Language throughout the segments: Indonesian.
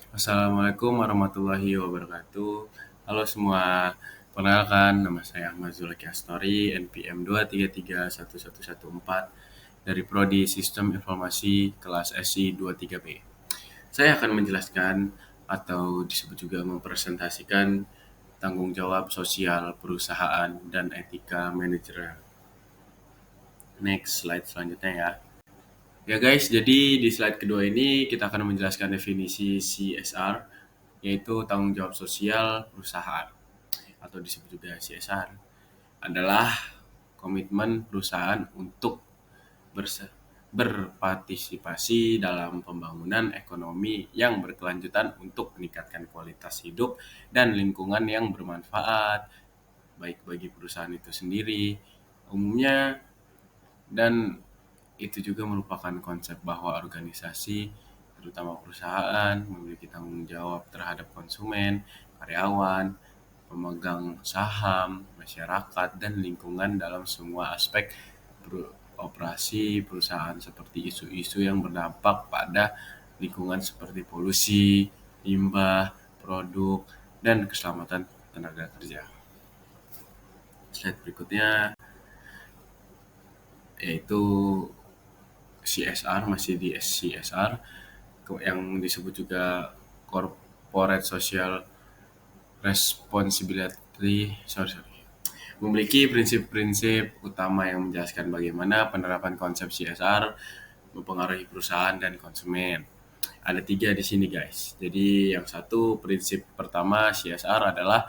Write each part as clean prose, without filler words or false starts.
Assalamualaikum warahmatullahi wabarakatuh. Halo semua, perkenalkan nama saya Ahmad Zulaki Astori, NPM 2331114 dari Prodi Sistem Informasi kelas SI 23B. Saya akan menjelaskan atau disebut juga mempresentasikan tanggung jawab sosial perusahaan dan etika manajerial. Next slide selanjutnya ya. Ya guys, jadi di slide kedua ini kita akan menjelaskan definisi CSR, yaitu tanggung jawab sosial perusahaan atau disebut juga CSR adalah komitmen perusahaan untuk berpartisipasi dalam pembangunan ekonomi yang berkelanjutan untuk meningkatkan kualitas hidup dan lingkungan yang bermanfaat baik bagi perusahaan itu sendiri umumnya, dan itu juga merupakan konsep bahwa organisasi, terutama perusahaan, memiliki tanggung jawab terhadap konsumen, karyawan, pemegang saham, masyarakat, dan lingkungan dalam semua aspek operasi perusahaan seperti isu-isu yang berdampak pada lingkungan seperti polusi, limbah, produk, dan keselamatan tenaga kerja. Slide berikutnya yaitu CSR, masih di CSR yang disebut juga Corporate Social Responsibility, memiliki prinsip-prinsip utama yang menjelaskan bagaimana penerapan konsep CSR mempengaruhi perusahaan dan konsumen. Ada 3 di sini guys. Jadi yang satu, prinsip pertama CSR adalah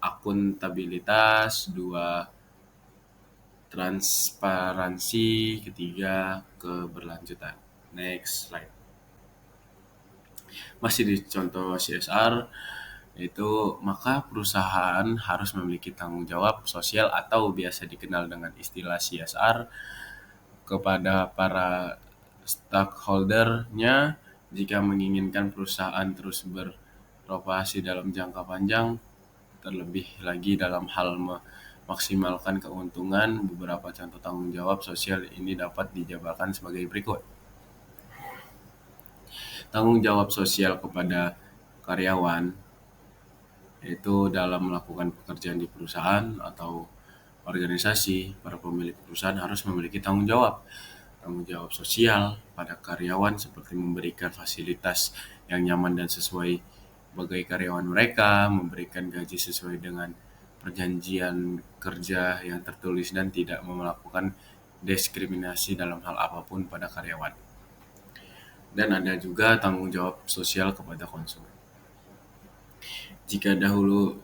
akuntabilitas, 2 transparansi, ketiga keberlanjutan. Next slide. Masih di contoh CSR, yaitu maka perusahaan harus memiliki tanggung jawab sosial atau biasa dikenal dengan istilah CSR kepada para stakeholder-nya jika menginginkan perusahaan terus beroperasi dalam jangka panjang, terlebih lagi dalam hal memaksimalkan keuntungan. Beberapa contoh tanggung jawab sosial ini dapat dijabarkan sebagai berikut. Tanggung jawab sosial kepada karyawan, yaitu dalam melakukan pekerjaan di perusahaan atau organisasi, para pemilik perusahaan harus memiliki tanggung jawab. Tanggung jawab sosial pada karyawan seperti memberikan fasilitas yang nyaman dan sesuai bagi karyawan mereka, memberikan gaji sesuai dengan perjanjian kerja yang tertulis, dan tidak melakukan diskriminasi dalam hal apapun pada karyawan. Dan ada juga tanggung jawab sosial kepada konsumen. Jika dahulu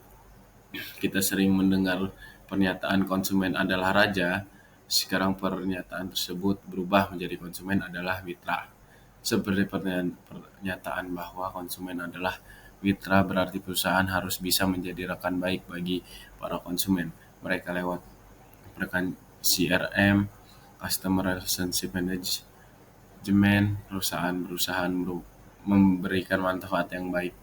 kita sering mendengar pernyataan konsumen adalah raja, sekarang pernyataan tersebut berubah menjadi konsumen adalah mitra. Seperti pernyataan bahwa konsumen adalah mitra, berarti perusahaan harus bisa menjadi rekan baik bagi para konsumen. Mereka lewat rekan CRM, Customer Relationship Management, perusahaan memberikan manfaat yang baik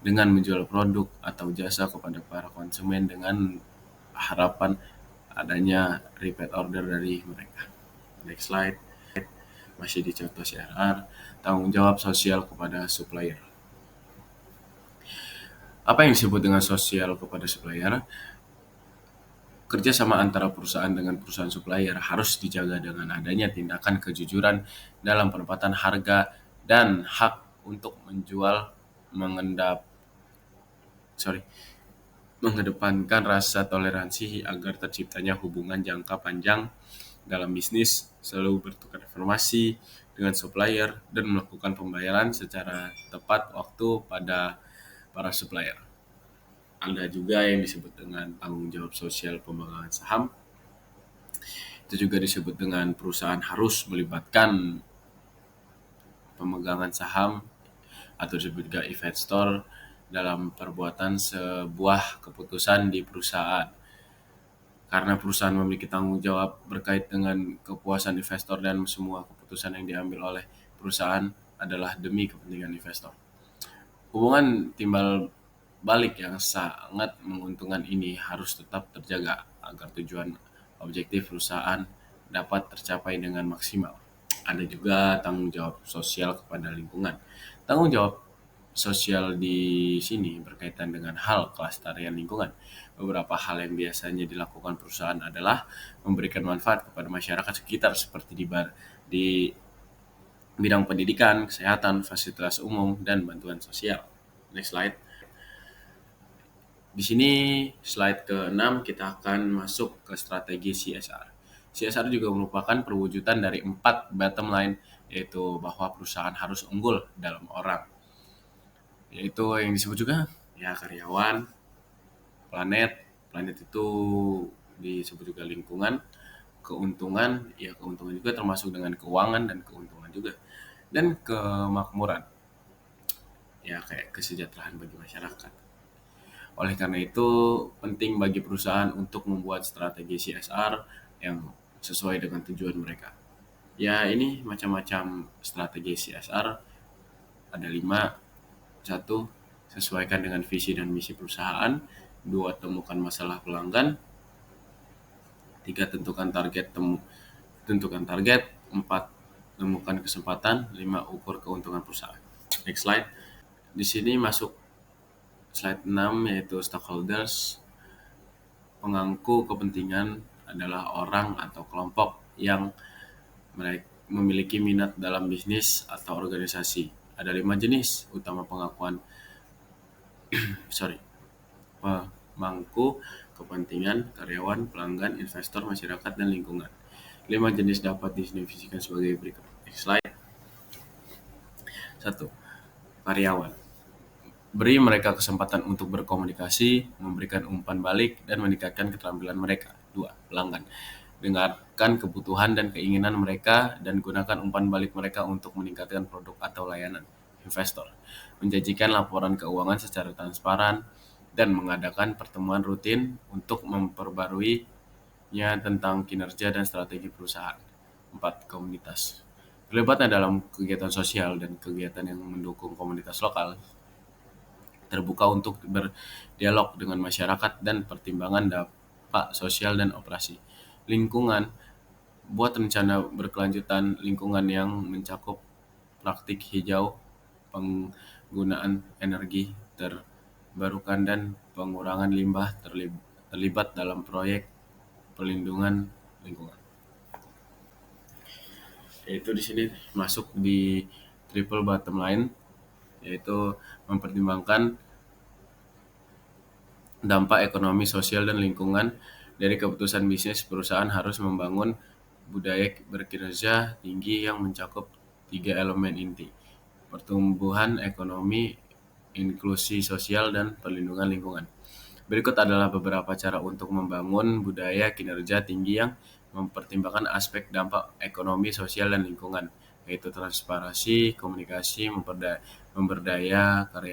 dengan menjual produk atau jasa kepada para konsumen dengan harapan adanya repeat order dari mereka. Next slide. Masih di contoh CSR, tanggung jawab sosial kepada supplier. Apa yang disebut dengan sosial kepada supplier? Kerjasama antara perusahaan dengan perusahaan supplier harus dijaga dengan adanya tindakan kejujuran dalam penempatan harga dan hak untuk menjual, mengedepankan rasa toleransi agar terciptanya hubungan jangka panjang dalam bisnis, selalu bertukar informasi dengan supplier dan melakukan pembayaran secara tepat waktu pada para supplier. Ada juga yang disebut dengan tanggung jawab sosial pemegang saham. Itu juga disebut dengan perusahaan harus melibatkan pemegangan saham atau disebut juga investor dalam perbuatan sebuah keputusan di perusahaan. Karena perusahaan memiliki tanggung jawab berkait dengan kepuasan investor dan semua keputusan yang diambil oleh perusahaan adalah demi kepentingan investor. Hubungan timbal balik yang sangat menguntungkan ini harus tetap terjaga agar tujuan objektif perusahaan dapat tercapai dengan maksimal. Ada juga tanggung jawab sosial kepada lingkungan. Tanggung jawab sosial di sini berkaitan dengan hal kelestarian lingkungan. Beberapa hal yang biasanya dilakukan perusahaan adalah memberikan manfaat kepada masyarakat sekitar seperti di bidang pendidikan, kesehatan, fasilitas umum, dan bantuan sosial. Next slide. Di sini slide ke-6 kita akan masuk ke strategi CSR. CSR juga merupakan perwujudan dari 4 bottom line, yaitu bahwa perusahaan harus unggul dalam orang, yaitu yang disebut juga ya karyawan, planet itu disebut juga lingkungan, keuntungan, ya keuntungan juga termasuk dengan keuangan dan keuntungan juga, dan kemakmuran, ya kayak kesejahteraan bagi masyarakat. Oleh karena itu, penting bagi perusahaan untuk membuat strategi CSR yang sesuai dengan tujuan mereka. Ya, ini macam-macam strategi CSR, ada 5. 1. Sesuaikan dengan visi dan misi perusahaan. 2. Temukan masalah pelanggan. 3. Tentukan target. 4. Temukan kesempatan. 5. Ukur keuntungan perusahaan. Next slide. Di sini masuk slide 6, yaitu stakeholders. Pemangku kepentingan adalah orang atau kelompok yang memiliki minat dalam bisnis atau organisasi. Ada 5 jenis utama pemangku kepentingan: karyawan, pelanggan, investor, masyarakat, dan lingkungan. 5 jenis dapat didefinisikan sebagai berikut. Next slide. 1. Karyawan. Beri mereka kesempatan untuk berkomunikasi, memberikan umpan balik, dan meningkatkan keterampilan mereka. 2. Pelanggan. Dengarkan kebutuhan dan keinginan mereka dan gunakan umpan balik mereka untuk meningkatkan produk atau layanan. Investor. Menjanjikan laporan keuangan secara transparan dan mengadakan pertemuan rutin untuk memperbaruinya tentang kinerja dan strategi perusahaan. 4. Komunitas. Terlibatnya dalam kegiatan sosial dan kegiatan yang mendukung komunitas lokal, terbuka untuk berdialog dengan masyarakat dan pertimbangan dampak sosial dan operasi. Lingkungan. Buat rencana berkelanjutan lingkungan yang mencakup praktik hijau, penggunaan energi terbarukan, dan pengurangan limbah. Terlibat dalam proyek perlindungan lingkungan. Yaitu di sini masuk di triple bottom line, yaitu mempertimbangkan dampak ekonomi, sosial, dan lingkungan dari keputusan bisnis. Perusahaan harus membangun budaya berkinerja tinggi yang mencakup 3 elemen inti: pertumbuhan ekonomi, inklusi sosial, dan perlindungan lingkungan. Berikut adalah beberapa cara untuk membangun budaya kinerja tinggi yang mempertimbangkan aspek dampak ekonomi, sosial, dan lingkungan, yaitu transparansi, komunikasi, memberdayakan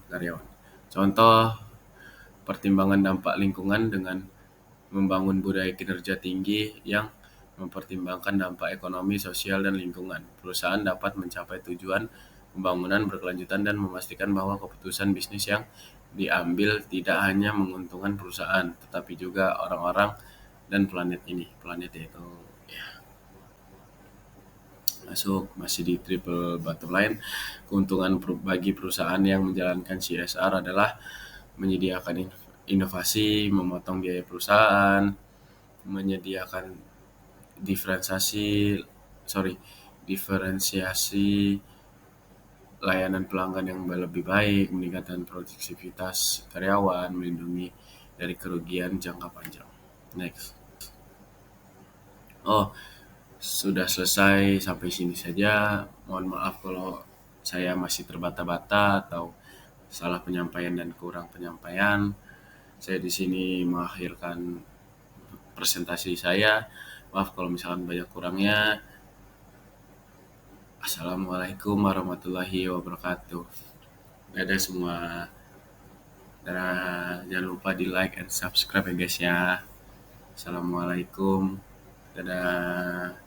karyawan. Contoh pertimbangan dampak lingkungan dengan membangun budaya kinerja tinggi yang mempertimbangkan dampak ekonomi, sosial, dan lingkungan. Perusahaan dapat mencapai tujuan pembangunan berkelanjutan dan memastikan bahwa keputusan bisnis yang diambil tidak hanya menguntungkan perusahaan, tetapi juga orang-orang dan planet ini. Planet itu masih di triple bottom line. Keuntungan bagi perusahaan yang menjalankan CSR adalah menyediakan inovasi, memotong biaya perusahaan, menyediakan diferensiasi layanan pelanggan yang lebih baik, meningkatkan produktivitas karyawan, melindungi dari kerugian jangka panjang. Next. Sudah selesai sampai sini saja. Mohon maaf kalau saya masih terbata-bata atau salah penyampaian dan kurang penyampaian. Saya di sini mengakhirkan presentasi saya. Maaf kalau misalkan banyak kurangnya. Assalamualaikum warahmatullahi wabarakatuh. Dadah semua. Jangan lupa di like and subscribe ya guys ya. Assalamualaikum. Dadah.